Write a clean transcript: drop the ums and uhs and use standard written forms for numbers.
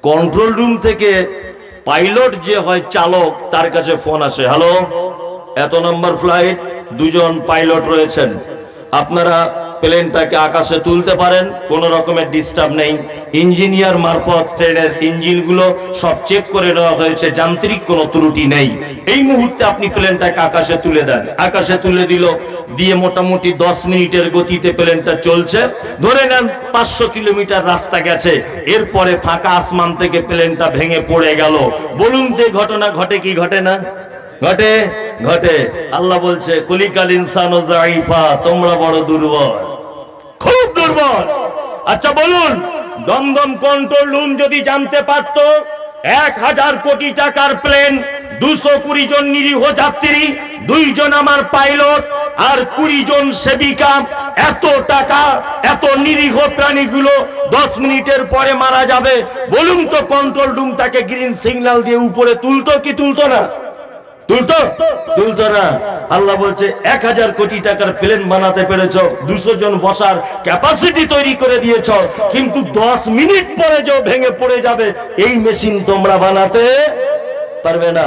Control room থেকে pilot যে হয় চালক, তার কাছে ফোন আসে, হ্যালো, এত নম্বর ফ্লাইট, দুজন পাইলট রয়েছেন, আপনারা প্লেনটাকে আকাশে তুলতে পারেন, কোনো রকমের ডিস্টার্ব নেই। ইঞ্জিনিয়ার মারফত ট্রেনের ইঞ্জিনগুলো সব চেক করে নেওয়া হয়েছে, যান্ত্রিক কোনো ত্রুটি নেই। এই মুহূর্তে আপনি প্লেনটাকে আকাশে তুলে দেন। আকাশে তুলে দিল, দিয়ে মোটামুটি 10 মিনিটের গতিতে প্লেনটা চলছে। ধরে নেন 500 কিলোমিটার রাস্তা গেছে, এরপরে ফাঁকা আসমান থেকে প্লেনটা ভেঙে পড়ে গেল। বলুন তো ঘটনা ঘটে কি ঘটে না? ঘটে, ঘটে। আল্লাহ বলছে কুলিকাল ইনসানু যায়ফা, তোমরা বড় দুর্বল, খুব দুর্বল। আচ্ছা বলুন, দমদম কন্ট্রোল রুম যদি জানতে পারত 1000 কোটি টাকার প্লেন, 220 জন নিরীহ যাত্রী, 2 জন আমার পাইলট আর 20 জন সেবিকা, এত টাকা, এত নিরীহ প্রাণীগুলো 10 মিনিটের পরে মারা যাবে, বলুন তো কন্ট্রোল রুম তাকে গ্রিন সিগন্যাল দিয়ে উপরে তুলতো কি তুলতো না? তুলতো? তুলতো না। আল্লাহ বলছে 1000 কোটি টাকার প্লেন বানাতে পেরেছ, 200 জন বসার ক্যাপাসিটি তৈরি করে দিয়েছ, কিন্তু 10 মিনিট পরে যে ভেঙে পড়ে যাবে, এই মেশিন তোমরা বানাতে পারবে না।